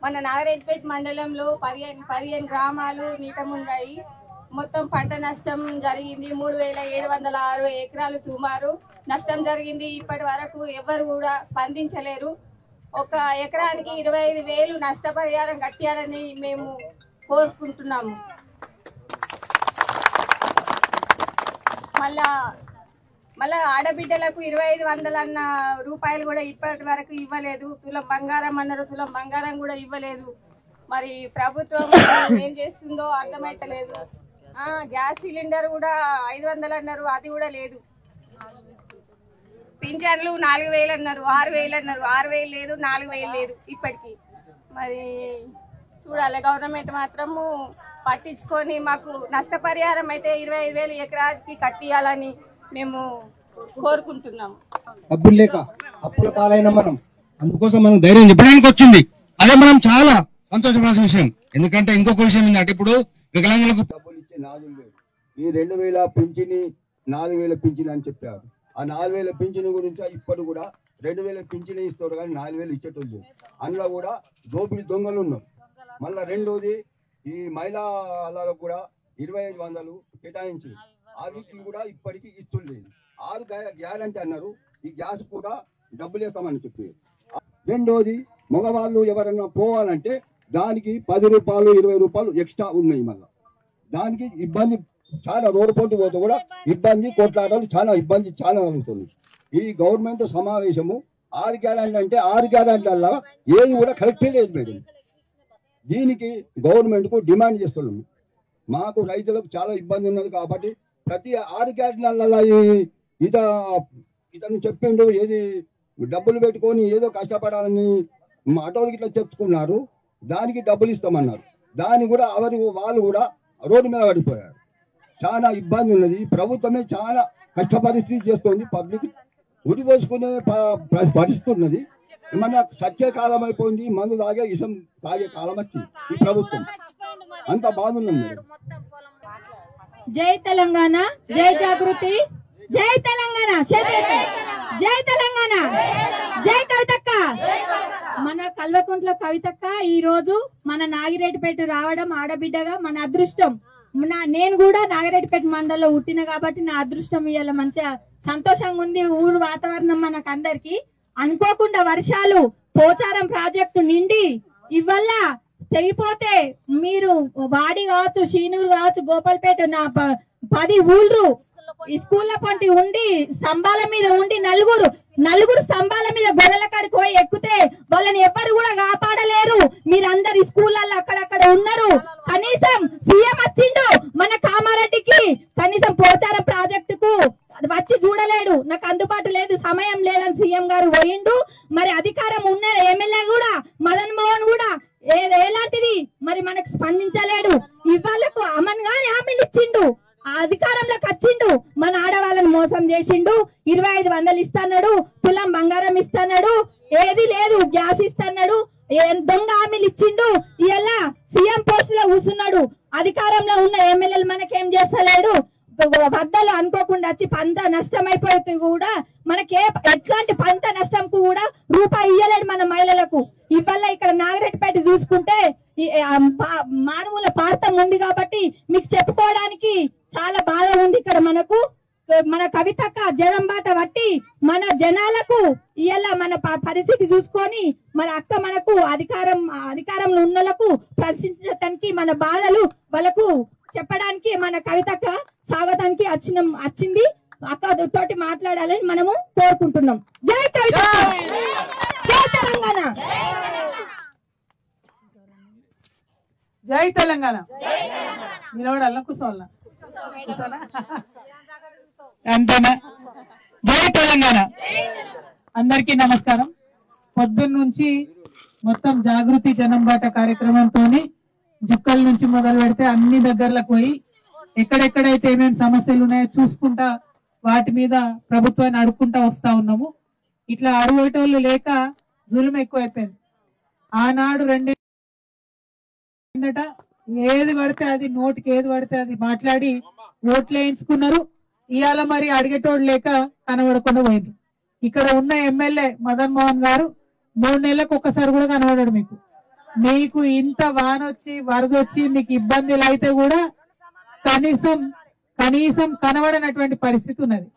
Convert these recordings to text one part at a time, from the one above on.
మన నాగరేట్పేట మండలంలో 15 గ్రామాలు నీటమున్నాయి. మొత్తం పంట నష్టం జరిగింది. 3760 ఎకరాలు సుమారు నష్టం జరిగింది. ఇప్పటి వరకు ఎవరు కూడా స్పందించలేరు. ఒక ఎకరానికి 25,000 నష్టపరిహారం కట్టాలని మేము కోరుకుంటున్నాము. మళ్ళా ఆడబిడ్డలకు 2500 అన్న రూపాయలు కూడా ఇప్పటి వరకు ఇవ్వలేదు. తులం బంగారం అన్నారు, తులం బంగారం కూడా ఇవ్వలేదు. మరి ప్రభుత్వం ఏం చేస్తుందో అర్థమైతలేదు. గ్యాస్ సిలిండర్ కూడా 500 అన్నారు, అది కూడా లేదు. పింఛన్లు 4000 అన్నారు, 6000 అన్నారు, 6000 లేదు, 4000 లేదు ఇప్పటికి. మరి చూడాలి, గవర్నమెంట్ మాత్రము పట్టించుకొని మాకు నష్టపరిహారం అయితే 25,000 ఎకరానికి కట్టియాలని మేము కోరుకుంటున్నాము. డబ్బులు లేక అప్పుల పాలైన మనం, అందుకోసం మనం ధైర్యం చెప్పడానికి వచ్చింది. అదే మనం చాలా సంతోషపడాల్సిన విషయం. ఎందుకంటే ఇంకొక విషయం ఏంటంటే ఇప్పుడు వికలాంగులకు డబ్బులు ఇచ్చే నాదులు లేవు. ఈ 2000 పింఛని 4000 పింఛని అని చెప్పారు. ఆ 4000 పింఛని గురించి ఇప్పుడు కూడా 2000 పింఛని ఇస్తారు కానీ 4000 ఇచ్చేటోళ్ళు లేదు. అందులో కూడా దోపిడి దొంగలు ఉన్నారు. మళ్ళీ రెండోది ఈ మహిళలకు కూడా 2500 కేటాయించి అవికి కూడా ఇప్పటికీ ఇస్తులేదు. 6 గ్యారంటీ అన్నారు. ఈ గ్యాస్ కూడా డబ్బులు వేస్తామని చెప్పి. రెండోది మగవాళ్ళు ఎవరన్నా పోవాలంటే దానికి 10 రూపాయలు 20 రూపాయలు ఎక్స్ట్రా ఉన్నాయి. మళ్ళీ దానికి ఇబ్బంది చాలా, రోడ్డు పోటీ పోతే కూడా ఇబ్బంది, కొట్లాటలు చాలా ఇబ్బంది చాలా అవుతుంది. ఈ గవర్నమెంట్ సమావేశము 6 గ్యారంటీ అంటే 6 గ్యారంటీల ఏది కూడా కరెక్టే లేదు మేడం. దీనికి గవర్నమెంట్కు డిమాండ్ చేస్తున్నాము. మాకు రైతులకు చాలా ఇబ్బంది ఉన్నది కాబట్టి ప్రతి 6 గ్యారంటీల ఇతను చెప్పిండు ఏది డబ్బులు పెట్టుకొని ఏదో కష్టపడాలని ఆటోలకి ఇట్లా తెచ్చుకున్నారు, దానికి డబ్బులు ఇస్తామన్నారు. దాన్ని కూడా వాళ్ళు కూడా రోడ్డు మీద పడిపోయారు. చాలా ఇబ్బంది ఉన్నది. ప్రభుత్వమే చాలా కష్ట పరిస్థితి చేస్తుంది. పబ్లిక్ ఉడి పోసుకునే పరిస్థితి ఉన్నది. మన సత్య కాలం అయిపోయింది. మందు తాగే ఇసం తాగే కాలం వచ్చింది ఈ ప్రభుత్వం. అంత బాగున్నాం మేడం. జై తెలంగాణ, జై జాగృతి, జై తెలంగాణ, జై తెలంగాణ, జై కవితక్క. మన కల్వకుంట్ల కవితక్క ఈ రోజు మన నాగిరెడ్డిపేట రావడం ఆడబిడ్డగా మన అదృష్టం. నేను కూడా నాగిరెడ్డిపేట మండలంలో పుట్టిన కాబట్టి నా అదృష్టం ఇవాళ మంచిగా సంతోషంగా ఉంది. ఊరు వాతావరణం మనకు అందరికి. అనుకోకుండా వర్షాలు పోచారం ప్రాజెక్టు నిండి ఇవల్ల తెగిపోతే మీరు వాడి కావచ్చు, శీనూరు కావచ్చు, గోపాల్పేట నా 10 ఊళ్ళు ఈ స్కూళ్ళ పంటి ఉండి స్తంభాల మీద ఉండి నలుగురు స్తంభాల మీద గొర్రెల కాడికి పోయి ఎక్కితే వాళ్ళని ఎవ్వరు కూడా కాపాడలేరు. మీరందరు స్కూళ్ళల్లో అక్కడక్కడ ఉన్నారు. కనీసం సీఎం వచ్చిండు మన కామారెడ్డికి, కనీసం పోచారం ప్రాజెక్టుకు వచ్చి చూడలేడు. నాకు అందుబాటు లేదు, సమయం లేదని సీఎం గారు పోయిండు. మరి అధికారం ఉన్న ఎమ్మెల్యే కూడా మదన్ మోహన్ కూడా ఎలాంటిది మరి మనకు స్పందించలేడు. ఇవాళ్లకు అమన్ గాని హామీలు ఇచ్చిండు, అధికారంలోకి వచ్చిండు, మన ఆడవాళ్ళని మోసం చేసిండు. 2500 ఇస్తాడు, తులం బంగారం ఇస్తాడు, ఏది లేదు, గ్యాస్ ఇస్తాడు, దొంగ హామీలు ఇచ్చిండు. ఇలా సీఎం పోస్ట్ లో కూర్చున్నాడు. అధికారంలో ఉన్న ఎమ్మెల్యేలు మనకేం చేస్తలేడు. వద్దలు అనుకోకుండా వచ్చి పంట నష్టం అయిపోతే కూడా మనకే ఎట్లాంటి పంట నష్టంకు కూడా రూపాయి ఇయ్యలేడు మన మహిళలకు. ఇవాళ ఇక్కడ నాగిరెడ్డిపేట చూసుకుంటే మానవుల పార్థం ఉంది కాబట్టి మీకు చెప్పుకోవడానికి చాలా బాధ ఉంది. ఇక్కడ మన కవితక్క జనం బాట బట్టి మన జనాలకు ఇవాళ మన పరిస్థితి చూసుకొని మన అక్క మనకు అధికారంలో ఉన్నలకు ప్రశ్నించడానికి మన బాధలు వాళ్ళకు చెప్పడానికి మన కవితక్క స్వాగతానికి వచ్చింది. అక్క తోటి మాట్లాడాలని మనము కోరుకుంటున్నాం. జై కవిత, జై తెలంగాణ, జై తెలంగాణ. నిలబడాల కూర్చోవాల అంతేనా? జై తెలంగాణ. అందరికీ నమస్కారం. పొద్దున్న నుంచి మొత్తం జాగృతి జనం బాట కార్యక్రమంతో జుక్కల నుంచి మొదలు పెడితే అన్ని దగ్గరలకు పోయి ఎక్కడెక్కడైతే ఏమేమి సమస్యలు ఉన్నాయో చూసుకుంటా వాటి మీద ప్రభుత్వాన్ని అడుక్కుంటా వస్తా ఉన్నాము. ఇట్లా అడుగుటోళ్ళు లేక జులుం ఎక్కువైపోయింది. ఆనాడు రెండేట ఏది పడితే అది, నోటికి ఏది పడితే అది మాట్లాడి ఓట్లు వేయించుకున్నారు. ఇవాళ మరి అడిగేటోళ్ళు లేక కనబడకుండా పోయింది. ఇక్కడ ఉన్న ఎమ్మెల్యే మదన్ మోహన్ గారు 3 నెలలకు ఒక్కసారి కూడా కనబడాడు మీకు. నీకు ఇంత వానొచ్చి వరదొచ్చి నీకు ఇబ్బందులు అయితే కూడా కనీసం కనబడనటువంటి పరిస్థితి ఉన్నది.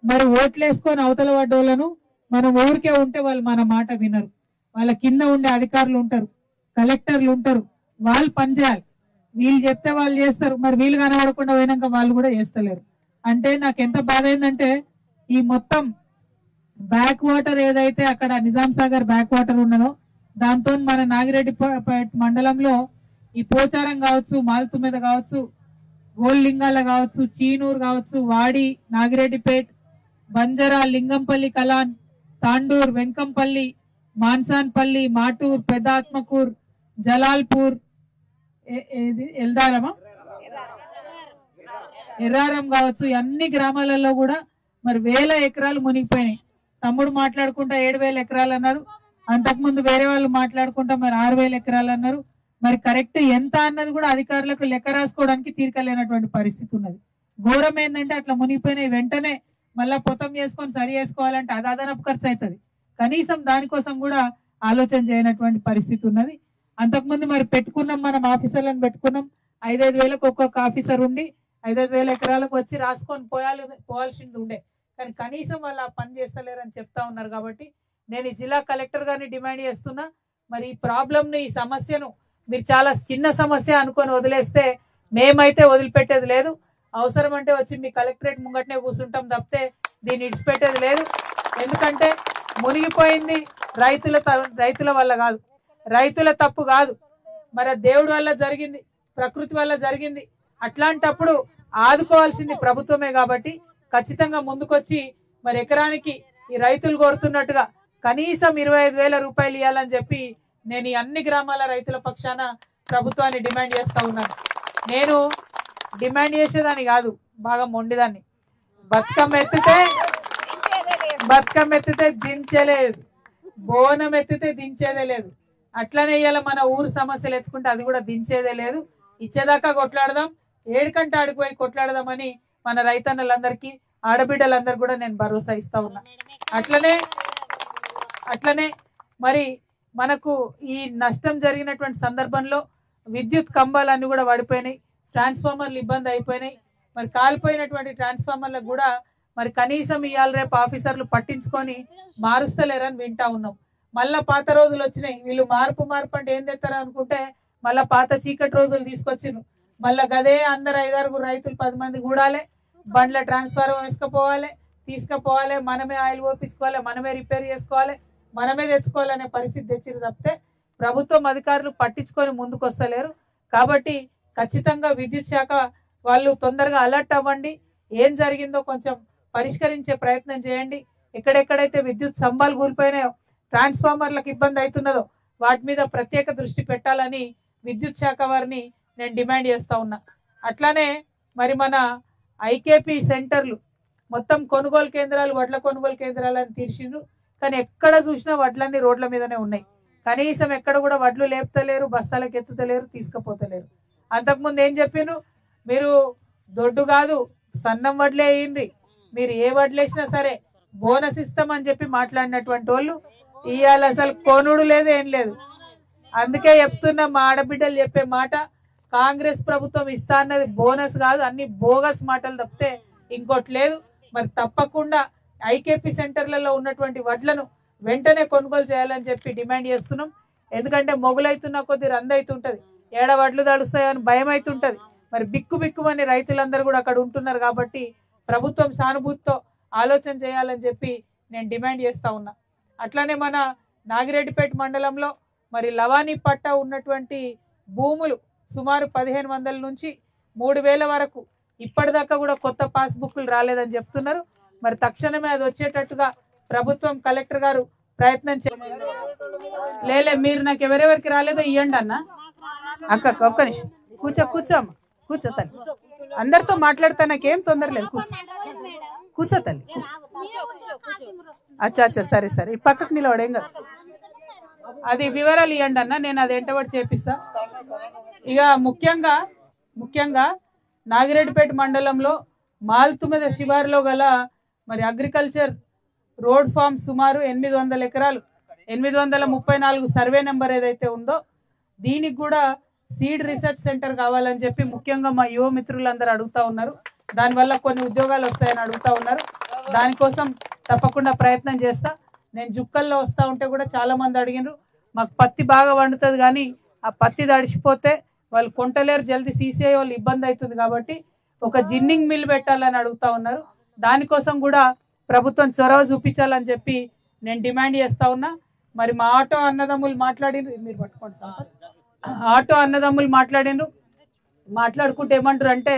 మరి ఓట్లేసుకొని అవతల పడ్డోళ్ళను మనం ఊరికే ఉంటే వాళ్ళు మన మాట వినరు. వాళ్ళ కింద ఉండే అధికారులు ఉంటారు, కలెక్టర్లు ఉంటారు, వాళ్ళు పనిచేయాలి. వీళ్ళు చెప్తే వాళ్ళు చేస్తారు, మరి వీళ్ళు కనబడకుండా పోయినాక వాళ్ళు కూడా చేస్తలేరు. అంటే నాకు ఎంత బాధ అయిందంటే ఈ మొత్తం బ్యాక్ వాటర్ ఏదైతే అక్కడ నిజాం సాగర్ బ్యాక్ వాటర్ ఉన్నదో దాంతో మన నాగిరెడ్డిపేట మండలంలో ఈ పోచారం కావచ్చు, మాల్తుమీద కావచ్చు, గోల్లింగాల కావచ్చు, చీనూరు కావచ్చు, వాడి, నాగిరెడ్డిపేట్, బంజరా, లింగంపల్లి, కలాన్, తాండూర్, వెంకంపల్లి, మాన్సాన్పల్లి, మాటూర్, పెద్దాత్మకూర్, జలాల్పూర్, ఎర్రారం కావచ్చు, అన్ని గ్రామాలలో కూడా మరి 1000 ఎకరాలు మునిగిపోయినాయి. తమ్ముడు మాట్లాడుకుంటా 7000 ఎకరాలు అన్నారు, అంతకుముందు వేరే వాళ్ళు మాట్లాడుకుంటా మరి 6000 ఎకరాలు అన్నారు. మరి కరెక్ట్ ఎంత అన్నది కూడా అధికారులకు లెక్క రాసుకోవడానికి తీరికలేనటువంటి పరిస్థితి ఉన్నది. ఘోరం ఏంటంటే అట్లా మునిగిపోయినాయి వెంటనే మళ్ళా పొతం చేసుకొని సరి చేసుకోవాలంటే అది అదనపు ఖర్చు అవుతుంది. కనీసం దానికోసం కూడా ఆలోచన చేయనటువంటి పరిస్థితి ఉన్నది. అంతకుముందు మరి పెట్టుకున్నాం, మనం ఆఫీసర్లను పెట్టుకున్నాం, 5-5 వేలకు ఒక్కొక్క ఆఫీసర్ ఉండి 5-5 వేల ఎకరాలకు వచ్చి రాసుకొని పోవాల్సింది ఉండే. కానీ కనీసం వాళ్ళు ఆ పని చేస్తలేరని చెప్తా ఉన్నారు. కాబట్టి నేను ఈ జిల్లా కలెక్టర్ గారిని డిమాండ్ చేస్తున్నా, మరి ఈ ప్రాబ్లంను, ఈ సమస్యను మీరు చాలా చిన్న సమస్య అనుకొని వదిలేస్తే మేమైతే వదిలిపెట్టేది లేదు. అవసరం అంటే వచ్చి మీ కలెక్టరేట్ ముంగటనే కూర్చుంటాం తప్పితే దీన్ని ఇడిచిపెట్టేది లేదు. ఎందుకంటే మునిగిపోయింది రైతుల వల్ల కాదు, రైతుల తప్పు కాదు, మరి దేవుడి వల్ల జరిగింది, ప్రకృతి వల్ల జరిగింది. అట్లాంటప్పుడు ఆదుకోవాల్సింది ప్రభుత్వమే. కాబట్టి ఖచ్చితంగా ముందుకొచ్చి మరి ఎకరానికి ఈ రైతులు కోరుతున్నట్టుగా కనీసం 25,000 రూపాయలు ఇవ్వాలని చెప్పి నేను ఈ అన్ని గ్రామాల రైతుల పక్షాన ప్రభుత్వాన్ని డిమాండ్ చేస్తా ఉన్నాను. నేను డిమాండ్ చేసేదాన్ని కాదు, బాగా మొండిదాన్ని. బతుకమ్మ ఎత్తితే దించలేదు, బోనం ఎత్తితే దించేదే లేదు. అట్లనే ఇవాళ మన ఊరు సమస్యలు ఎత్తుకుంటే అది కూడా దించేదే లేదు. ఇచ్చేదాకా కొట్లాడదాం, ఏడుకంటే ఆడిపోయి కొట్లాడదామని మన రైతన్నలందరికీ, ఆడబిడ్డలందరూ కూడా నేను భరోసా ఇస్తా ఉన్నా. అట్లనే మరి మనకు ఈ నష్టం జరిగినటువంటి సందర్భంలో విద్యుత్ కంబాలన్నీ కూడా పడిపోయినాయి, ట్రాన్స్ఫార్మర్లు ఇబ్బంది అయిపోయినాయి. మరి కాలిపోయినటువంటి ట్రాన్స్ఫార్మర్లకు కూడా మరి కనీసం ఇవాళ రేపు ఆఫీసర్లు పట్టించుకొని మారుస్తలేరని వింటా ఉన్నాం. మళ్ళా పాత రోజులు వచ్చినాయి, వీళ్ళు మార్పు అంటే ఏం తెస్తారా అనుకుంటే మళ్ళా పాత చీకటి రోజులు తీసుకొచ్చిర్రు. మళ్ళా గదే అందరు 5-6 రైతులు 10 మంది కూడాలి, బండ్ల ట్రాన్స్ఫార్మర్ తీసుకుపోవాలి, మనమే ఆయిల్ పోపించుకోవాలి, మనమే రిపేర్ చేసుకోవాలి, మనమే తెచ్చుకోవాలనే పరిస్థితి తెచ్చిరు తప్పితే ప్రభుత్వం అధికారులు పట్టించుకొని ముందుకు వస్తలేరు. కాబట్టి ఖచ్చితంగా విద్యుత్ శాఖ వాళ్ళు తొందరగా అలర్ట్ అవ్వండి, ఏం జరిగిందో కొంచెం పరిష్కరించే ప్రయత్నం చేయండి. ఎక్కడెక్కడైతే విద్యుత్ స్తంభాలు కూలిపోయినాయో, ట్రాన్స్ఫార్మర్లకు ఇబ్బంది అవుతున్నదో వాటి మీద ప్రత్యేక దృష్టి పెట్టాలని విద్యుత్ శాఖ వారిని నేను డిమాండ్ చేస్తా ఉన్నా. అట్లానే మరి మన ఐకేపీ సెంటర్లు మొత్తం కొనుగోలు కేంద్రాలు, వడ్ల కొనుగోలు కేంద్రాలని తీర్చిండ్రు. కానీ ఎక్కడ చూసినా వడ్లన్నీ రోడ్ల మీదనే ఉన్నాయి. కనీసం ఎక్కడ కూడా వడ్లు లేపుతలేరు, బస్తాలకు ఎత్తుతలేరు, తీసుకుపోతలేరు. అంతకుముందు ఏం చెప్పిండ్రు, మీరు దొడ్డు కాదు సన్నం వడ్లే అయ్యింది, మీరు ఏ వడ్లేసినా సరే బోనస్ ఇస్తామని చెప్పి మాట్లాడినటువంటి వాళ్ళు ఇవాళ అసలు కొనుడు లేదు, ఏం లేదు. అందుకే చెప్తున్నా, మా ఆడబిడ్డలు చెప్పే మాట, కాంగ్రెస్ ప్రభుత్వం ఇస్తా అన్నది బోనస్ కాదు, అన్ని బోగస్ మాటలు తప్పితే ఇంకోటి లేదు. మరి తప్పకుండా ఐకేపీ సెంటర్లలో ఉన్నటువంటి వడ్లను వెంటనే కొనుగోలు చేయాలని చెప్పి డిమాండ్ చేస్తున్నాం. ఎందుకంటే మొగులైతున్న కొద్ది రందైతుంటది, ఏడ వడ్లు తడుస్తాయని భయం అవుతుంటది. మరి బిక్కుమని రైతులందరూ కూడా అక్కడ ఉంటున్నారు. కాబట్టి ప్రభుత్వం సానుభూతితో ఆలోచన చేయాలని చెప్పి నేను డిమాండ్ చేస్తా ఉన్నా. అట్లానే మన నాగిరెడ్డిపేట మండలంలో మరి లవానీ పట్టా ఉన్నటువంటి భూములు సుమారు 1500 నుంచి 3000 వరకు ఇప్పటిదాకా కూడా కొత్త పాస్బుక్లు రాలేదని చెప్తున్నారు. మరి తక్షణమే అది వచ్చేటట్టుగా ప్రభుత్వం, కలెక్టర్ గారు ప్రయత్నం లేలే. మీరు నాకు ఎవరెవరికి రాలేదో ఇవ్వండి అన్న. అక్క ఒక్క నిమిషం కూర్చోమ్మ, కూర్చో తల్లి, అందరితో మాట్లాడతా, నాకేం తొందర లేదు, కూర్చో తల్లి. అచ్చా సరే ఈ పక్కకు నిలవడేం కదా, అది వివరాలు ఇవ్వండి అన్న, నేను అది ఎంటబడి చేపిస్తా. ఇక ముఖ్యంగా నాగిరెడ్డిపేట మండలంలో మాల్తుమీద శివారులో గల మరి అగ్రికల్చర్ రోడ్ ఫామ్ సుమారు 800 ఎకరాలు, 834 సర్వే నెంబర్ ఏదైతే ఉందో దీనికి కూడా సీడ్ రీసెర్చ్ సెంటర్ కావాలని చెప్పి ముఖ్యంగా మా యువ మిత్రులందరూ అడుగుతా ఉన్నారు. దానివల్ల కొన్ని ఉద్యోగాలు వస్తాయని అడుగుతా ఉన్నారు. దానికోసం తప్పకుండా ప్రయత్నం చేస్తా. నేను జుక్కల్లో వస్తూ ఉంటే కూడా చాలా మంది అడిగినారు, మాకు పత్తి బాగా వండుతుంది కానీ ఆ పత్తి తడిసిపోతే వాళ్ళు కొంటలేరు, జల్దీ CCI వాళ్ళు ఇబ్బంది అవుతుంది కాబట్టి ఒక జిన్నింగ్ మిల్ పెట్టాలని అడుగుతా ఉన్నారు. దానికోసం కూడా ప్రభుత్వం చొరవ చూపించాలని చెప్పి నేను డిమాండ్ చేస్తా ఉన్నా. మరి మా ఆటో అన్నదమ్ములు మాట్లాడినరు, మీరు పట్టుకోండి సార్. ఆటో అన్నదమ్ములు మాట్లాడుకుంటే ఏమంటారు అంటే,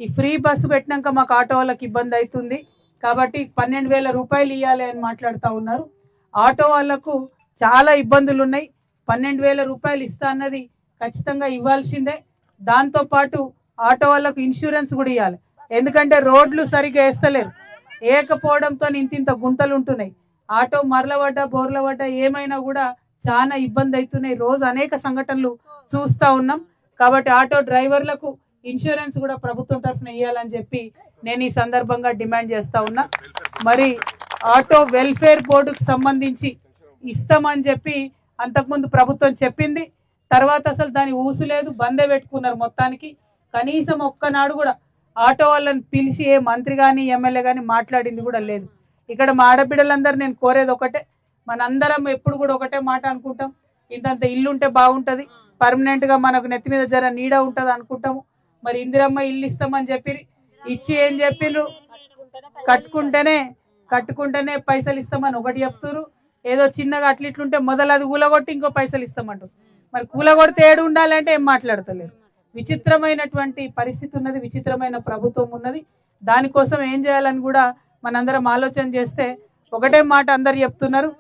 ఈ ఫ్రీ బస్సు పెట్టినాక మాకు ఆటో వాళ్ళకి ఇబ్బంది అవుతుంది కాబట్టి 12,000 రూపాయలు ఇవ్వాలి అని మాట్లాడుతూ ఉన్నారు. ఆటో వాళ్లకు చాలా ఇబ్బందులు ఉన్నాయి. 12,000 రూపాయలు ఇస్తా అన్నది ఖచ్చితంగా ఇవ్వాల్సిందే. దాంతోపాటు ఆటో వాళ్ళకు ఇన్సూరెన్స్ కూడా ఇవ్వాలి. ఎందుకంటే రోడ్లు సరిగ్గా వేస్తలేరు, ఏకపోవడంతో ఇంత గుంతలు ఉంటున్నాయి. ఆటో మరలబడ్డ బోర్లబడ్డ ఏమైనా కూడా చాలా ఇబ్బంది అవుతున్నాయి. రోజు అనేక సంఘటనలు చూస్తూ ఉన్నాం. కాబట్టి ఆటో డ్రైవర్లకు ఇన్సూరెన్స్ కూడా ప్రభుత్వం తరఫున ఇవ్వాలని చెప్పి నేను ఈ సందర్భంగా డిమాండ్ చేస్తా ఉన్నా. మరి ఆటో వెల్ఫేర్ బోర్డుకు సంబంధించి ఇస్తామని చెప్పి అంతకుముందు ప్రభుత్వం చెప్పింది. తర్వాత అసలు దాని ఊసు లేదు, బందే పెట్టుకున్నారు మొత్తానికి. కనీసం ఒక్కనాడు కూడా ఆటో వాళ్ళని పిలిచి ఏ మంత్రి కానీ ఎమ్మెల్యే కానీ మాట్లాడింది కూడా లేదు. ఇక్కడ మా ఆడబిడ్డలందరూ నేను కోరేది ఒకటే, మనందరం ఎప్పుడు కూడా ఒకటే మాట అనుకుంటాం, ఇంతంత ఇల్లు ఉంటే బాగుంటుంది, పర్మనెంట్గా మనకు నెత్తి మీద జర నీడ ఉంటుంది అనుకుంటాము. మరి ఇందిరమ్మ ఇల్లు ఇస్తామని చెప్పి ఇచ్చి ఏం చెప్పిర్రు, కట్టుకుంటేనే పైసలు ఇస్తామని ఒకటి చెప్తున్నారు. ఏదో చిన్నగా అట్లిట్లుంటే మొదలు అది కూలగొట్టి ఇంకో పైసలు ఇస్తామంటారు. మరి కూలగొడితే ఏడు ఉండాలంటే ఏం మాట్లాడతలేరు. విచిత్రమైనటువంటి పరిస్థితి ఉన్నది, విచిత్రమైన ప్రభుత్వం ఉన్నది. దానికోసం ఏం చేయాలని కూడా మనందరం ఆలోచన చేస్తే ఒకటే మాట అందరు చెప్తున్నారు,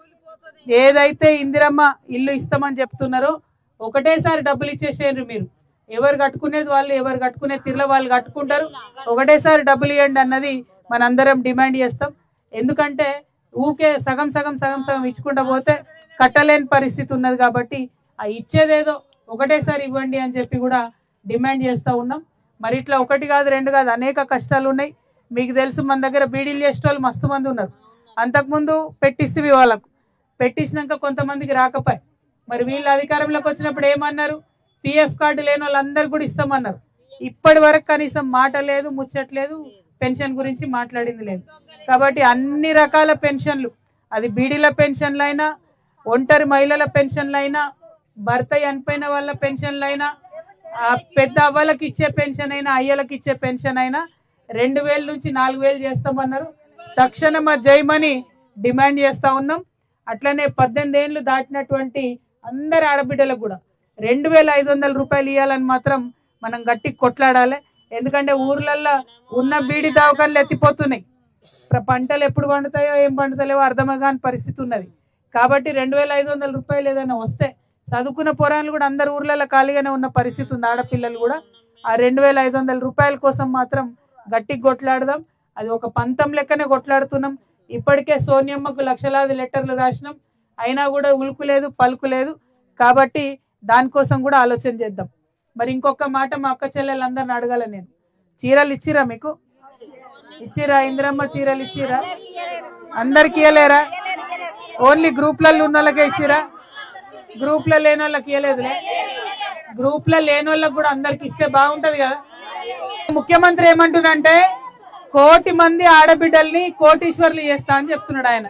ఏదైతే ఇందిరమ్మ ఇల్లు ఇస్తామని చెప్తున్నారో ఒకటేసారి డబ్బులు ఇచ్చేసేయండి. మీరు ఎవరు కట్టుకునేది వాళ్ళు, ఎవరు కట్టుకునే తిర్ల వాళ్ళు కట్టుకుంటారు. ఒకటేసారి డబ్బులు ఇవ్వండి అన్నది మనందరం డిమాండ్ చేస్తాం. ఎందుకంటే ఊకే సగం ఇచ్చుకుంటా పోతే కట్టలేని పరిస్థితి ఉన్నది. కాబట్టి ఆ ఇచ్చేదేదో ఒకటేసారి ఇవ్వండి అని చెప్పి కూడా డిమాండ్ చేస్తూ ఉన్నాం. మరి ఇట్లా ఒకటి కాదు రెండు కాదు అనేక కష్టాలు ఉన్నాయి. మీకు తెలుసు, మన దగ్గర బీడీలు చేసే వాళ్ళు మస్తు మంది ఉన్నారు. అంతకుముందు పెట్టిస్తే వాళ్ళకు పెట్టించినాక కొంతమందికి రాకపోయి, మరి వీళ్ళు అధికారంలోకి వచ్చినప్పుడు ఏమన్నారు, PF కార్డు లేని వాళ్ళందరూ కూడా ఇస్తామన్నారు. ఇప్పటి వరకు కనీసం మాట లేదు, ముచ్చట్లేదు, పెన్షన్ గురించి మాట్లాడింది లేదు. కాబట్టి అన్ని రకాల పెన్షన్లు, అది బీడీల పెన్షన్లు అయినా, ఒంటరి మహిళల పెన్షన్లు అయినా, భర్త చనిపోయిన వాళ్ళ పెన్షన్లు అయినా, పెద్ద అవ్వలకు ఇచ్చే పెన్షన్ అయినా, అయ్యలకు ఇచ్చే పెన్షన్ అయినా 2,000 నుంచి 4,000 చేస్తామన్నారు. తక్షణం జైమని డిమాండ్ చేస్తా ఉన్నాం. అట్లనే 18 ఏళ్ళు దాటినటువంటి అందరి ఆడబిడ్డలకు కూడా 2,500 రూపాయలు ఇవ్వాలని మాత్రం మనం గట్టి కొట్లాడాలి. ఎందుకంటే ఊర్లల్లో ఉన్న బీడి దవాఖానలు ఎత్తిపోతున్నాయి. పంటలు ఎప్పుడు పండుతాయో ఏం పండుతలేవో అర్థమే కాని పరిస్థితి ఉన్నది. కాబట్టి 2,500 రూపాయలు ఏదైనా వస్తే చదువుకున్న పొరాలు కూడా అందరు ఊర్లలో ఖాళీగానే ఉన్న పరిస్థితి ఉంది. ఆడపిల్లలు కూడా ఆ 2,500 రూపాయల కోసం మాత్రం గట్టి కొట్లాడదాం. అది ఒక పంతం లెక్కనే కొట్లాడుతున్నాం. ఇప్పటికే సోనియమ్మకు లక్షలాది లెటర్లు రాసినాం, అయినా కూడా ఉలుకు లేదు పలుకు లేదు. కాబట్టి దానికోసం కూడా ఆలోచన చేద్దాం. మరి ఇంకొక మాట మా అక్క చెల్లెలందరిని అడగాల నేను, చీరలు ఇచ్చిరా? మీకు ఇచ్చిరా? ఇందిరమ్మ చీరలు ఇచ్చిరా? అందరికి ఇవ్వలేరా? ఓన్లీ గ్రూప్లలో ఉన్న వాళ్ళకే ఇచ్చిరా? గ్రూప్లో లేని వాళ్ళకి ఇవ్వలేదులే. గ్రూప్లో లేని వాళ్ళకి కూడా అందరికి ఇస్తే బాగుంటది కదా. ముఖ్యమంత్రి ఏమంటున్నంటే 1,000,000 మంది ఆడబిడ్డల్ని కోటీశ్వర్లు చేస్తా అని చెప్తున్నాడు ఆయన.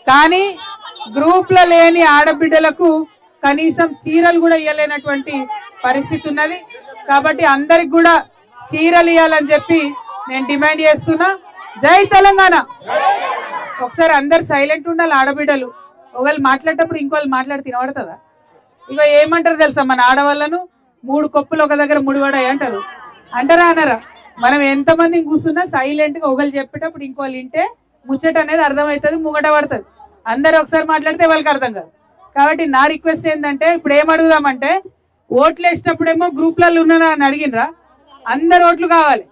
కానీ గ్రూప్లో లేని ఆడబిడ్డలకు కనీసం చీరలు కూడా ఇవ్వలేనటువంటి పరిస్థితి ఉన్నది. కాబట్టి అందరికి కూడా చీరలు ఇవ్వాలని చెప్పి నేను డిమాండ్ చేస్తున్నా. జై తెలంగాణ. ఒకసారి అందరు సైలెంట్ ఉండాలి. ఆడబిడ్డలు ఒకళ్ళు మాట్లాడేటప్పుడు ఇంకోళ్ళు మాట్లాడి తినబడుతుందా? ఇక ఏమంటారు తెలుసా, మన ఆడవాళ్ళను 3 కొప్పులు ఒక దగ్గర ముడిపడాయి అంటారు. అంటారా అనరా? మనం ఎంతమంది కూర్చున్నా సైలెంట్ గా ఒకళ్ళు చెప్పేటప్పుడు ఇంకోళ్ళు వింటే ముచ్చట అనేది అర్థమవుతుంది, ముంగట పడుతుంది. అందరు ఒకసారి మాట్లాడితే వాళ్ళకి అర్థం కాదు. కాబట్టి నా రిక్వెస్ట్ ఏంటంటే, ఇప్పుడు ఏం అడుగుదామంటే, ఓట్లు వేసేటప్పుడేమో గ్రూప్లలో ఉన్నారా అని అడిగినరా? అందరు ఓట్లు కావాలి.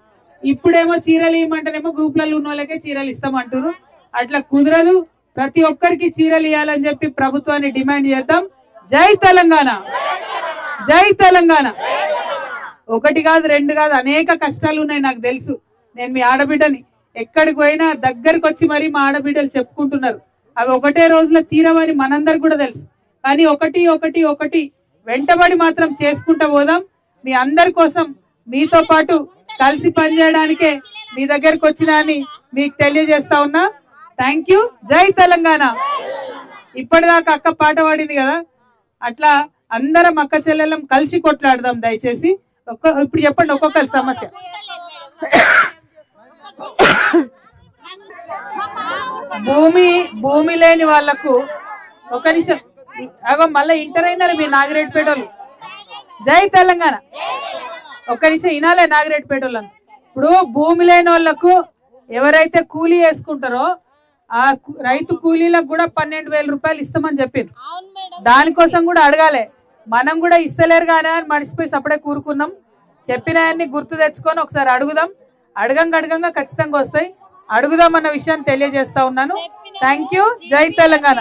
ఇప్పుడేమో చీరలు ఇవ్వమంటేనేమో గ్రూప్లలో ఉన్న వాళ్ళకే చీరలు ఇస్తామంటారు. అట్లా కుదరదు. ప్రతి ఒక్కరికి చీరలు ఇవ్వాలని చెప్పి ప్రభుత్వాన్ని డిమాండ్ చేద్దాం. జై తెలంగాణ, జై తెలంగాణ. ఒకటి కాదు రెండు కాదు అనేక కష్టాలు ఉన్నాయి నాకు తెలుసు. నేను మీ ఆడబిడ్డని, ఎక్కడికి పోయినా దగ్గరకు వచ్చి మరి మా ఆడబిడ్డలు చెప్పుకుంటున్నారు. అవి ఒకటే రోజులో తీరవని మనందరికి కూడా తెలుసు. కానీ ఒకటి ఒకటి ఒకటి వెంటబడి మాత్రం చేసుకుంటూ పోదాం. మీ అందరి కోసం మీతో పాటు కలిసి పనిచేయడానికే మీ దగ్గరకు వచ్చినా అని మీకు తెలియజేస్తా ఉన్నా. Thank you. జై తెలంగాణ. ఇప్పటిదాకా అక్క పాట పాడింది కదా, అట్లా అందరం అక్క చెల్లెలం కలిసి కొట్లాడదాం దయచేసి. ఇప్పుడు చెప్పండి ఒక్కొక్కరి సమస్య. భూమి లేని వాళ్లకు ఒక నిమిషం అగో మళ్ళీ ఇంటర్ అయినారు మీ నాగిరెడ్డిపేట వాళ్ళు. జై తెలంగాణ. ఒక్క నిమిషం వినాలే నాగిరెడ్డిపేట వాళ్ళు. ఇప్పుడు భూమి లేని వాళ్లకు ఎవరైతే కూలీ వేసుకుంటారో ఆ రైతు కూలీలకు కూడా 12,000 రూపాయలు ఇస్తామని చెప్పింది. దానికోసం కూడా అడగాలి. మనం కూడా ఇస్తలేరు కానీ అని మర్చిపోయి అప్పుడే కూరుకున్నాం. చెప్పినవన్నీ గుర్తు తెచ్చుకొని ఒకసారి అడుగుదాం. అడగంగా ఖచ్చితంగా వస్తాయి. అడుగుదాం అన్న విషయాన్ని తెలియజేస్తా ఉన్నాను. Thank you. జై తెలంగాణ.